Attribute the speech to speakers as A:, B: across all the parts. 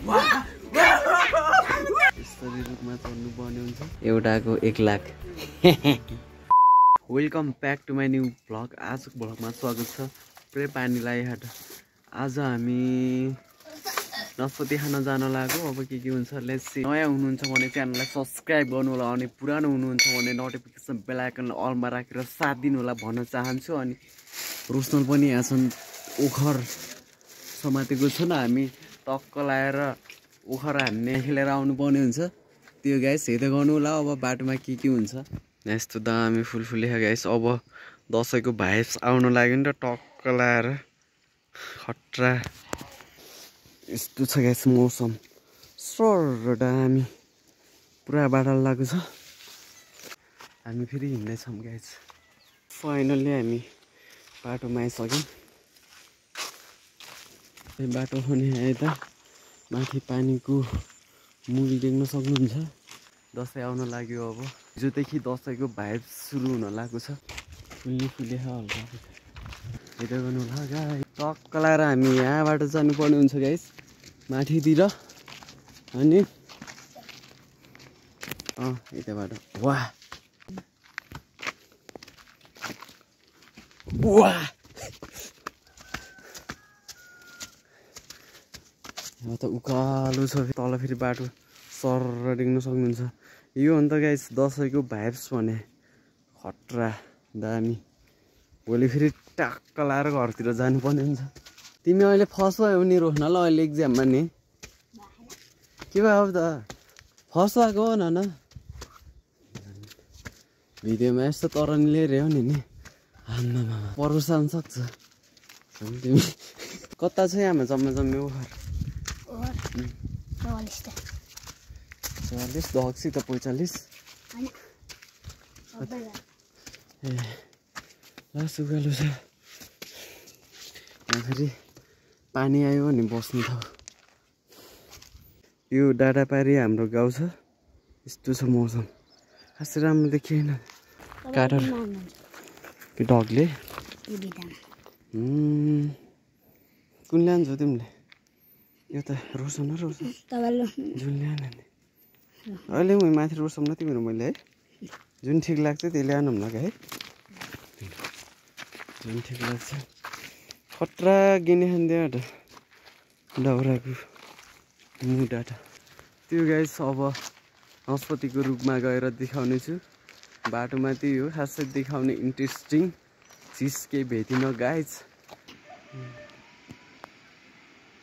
A: यसरी रुखमा चढ्नु पर्ने हुन्छ एउटाको 1 lakh welcome back to my new vlog आजको भ्लगमा स्वागत छ पुरै पानी लागिहाट आज हामी नस्पति खान जान लाग्यो अब के हुन्छ लेट्स सी नयाँ हुनुहुन्छ भने च्यानललाई सब्स्क्राइब गर्नु होला अनि पुरानो हुनुहुन्छ भने नोटिफिकेसन बेल आइकन अलमा राखेर साथ दिनु होला भन्न चाहन्छु अनि रोशनल पनि यहाँ छन् ओखर समातेको छ न हामी टक्क लाएर ओखर हान्ने खेलेर आउनु पर्ने हुन्छ त्यो गाइस हेर्दै गर्नु होला अब बाटोमा के हुन्छ यस्तो दामी फुलफुली गाइस अब दसैँको भाइब्स आउन लाग्यो नि त टक्क लाएर खट्रा यस्तो छ गाइस मौसम सर दामी पुरा बाटो लागेको छ हामी फेरि हिँड्दैछौँ गाइस फाइनल्ली हामी बाटोमा आइसक्यौँ यो बाटो खने आए त माथि पानीको मुल देख्न सक्नुहुन्छ दसैँ आउन लाग्यो अब हिजोदेखि दसैँको भाइब्स सुरु हुन लागेको छ फुल्ली हल्का हेर्दै गर्नु होला गाइस टक्क लाएर हामी यहाँबाट जानुपर्ने हुन्छ गाइस माथितिर अनि यताबाट वाह यहाँ त उकालो छ तल फेरि बाटो सर देख्न सक्नुहुन्छ यो अन्त गाइस दसैँको भाइब्स भने खट्रा दामी भोलि फेरि टाक्क लाएर घरतिर जानुपर्ने हुन्छ तिमी अहिले फर्स्ट भयो नि रोक्न ल अहिले एक्जाममा नि के भयो अब त फर्स्ट भएको हो न भिडियोमा यस्तो तरनीले हेऱ्यो नि आम्मामा परोस आउन सक्छ तिमी कता छ यहाँमा जम्मै ओखर 44 दक्सी त 45 ए ल सुगालो छ यहाँ फेरि पानी आयो भने बस्नु ठाउँ यो डाँडापारी हाम्रो गाउँ छ यस्तो छ मौसम खासै राम्रो देखिएन काटर यो डगले कुन ल्यान्छौ तिमीले यो त रोशन जुन ल्याएन नि अहिले म माथि रोसम न तिम्रो मैले है जुन ठिक लाग्छ त्यही ल्याउनु न है जुन ठिक लाग्छ खट्रा गिने खान्दिबाट दाउराको मुढा त्यो गाइस अब नस्पतिको रुखमा गएर देखाउने छु बाटोमा त्यही हो खासै देखाउने इन्ट्रेस्टिङ चिज केही भेटिन गाइस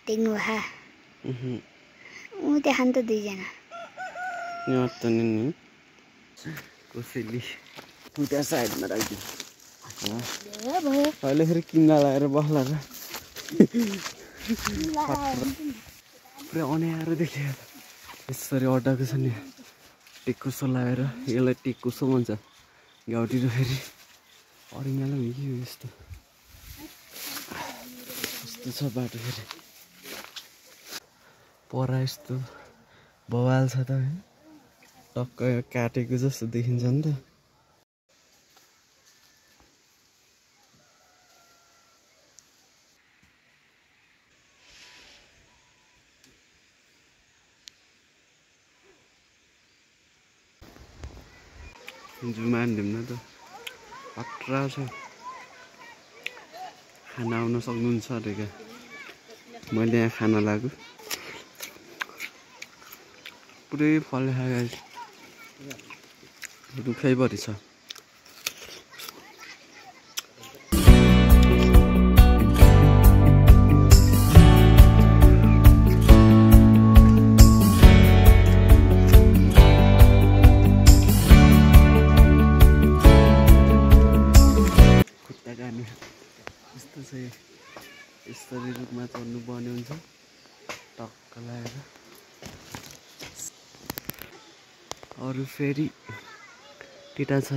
B: देख्नु हा देखान त दुईजना
A: यहाँ त नि कसैले उता साइडमा राखिदिनु अहिले फेरि किन्दा लगाएर बस्ला र पुरै अनाएर देखियो यसरी अड्डाको छ नि टेकुसो लगाएर यसलाई टेकुसो भन्छ गाउँतिर फेरि अरिङ्गालो हो यस्तो छ बाटो फेरि परा यस्तो बवाल छ त टक्क काटेको जस्तो देखिन्छ नि त जुमा हान्दिउँ न त खट्रा छ खाना आउन सक्नुहुन्छ अरे क्या मैले यहाँ खाना लाग्यो पुरै फल खायो रुखैभरि छ यसरी रुखमा चढ्नु पर्ने हुन्छ टक्क लगाएर अरू फेरि टिटा छ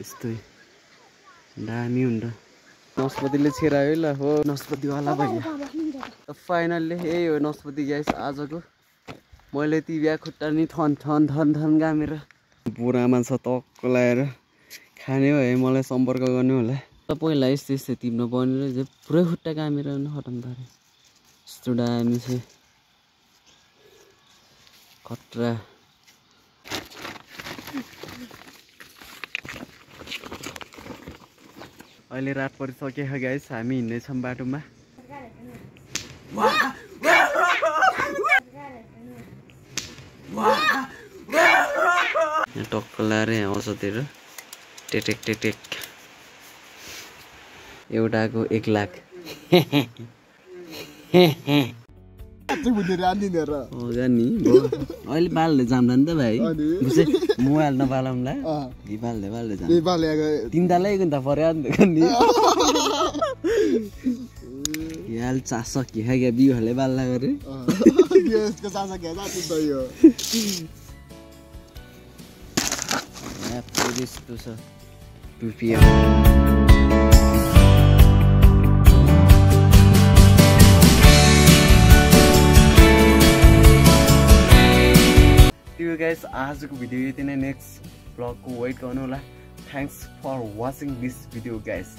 A: यस्तै दामी हुन्छ नस्पतिले छेरायो ल हो नस्पतिवाला भैया फाइनल्ली यही हो नस्पति गाइस आजको मैले ती बिहा खुट्टा नि थन गामेर बोरामा छ टक्क लगाएर खाने हो है मलाई सम्पर्क गर्ने होला पहिला यस्तै तिम्रो बनेर पुरै खुट्टा कामेर हटाउनु पर्यो यस्तो दामी छ खतरा अहिले रात परिसक्यो गाइस हामी हिँड्दैछौँ बाटोमा टक्क लाएर आउँछ तेरो टेटेक टेटेक एउटाको 1 लाख अहिले बाल्दै जाम्ला नि त भाइ मोबाइल नबालौँला बाल्दै जाम तिनतालै त पर्यो नि याल चासो के क्या बिउहरूले बाल्ला गरे यस्तो छ टुपिया गाइस आजको भिडियो यति नै नेक्स्ट ब्लगको वेट गर्नु होला thanks for watching this video guys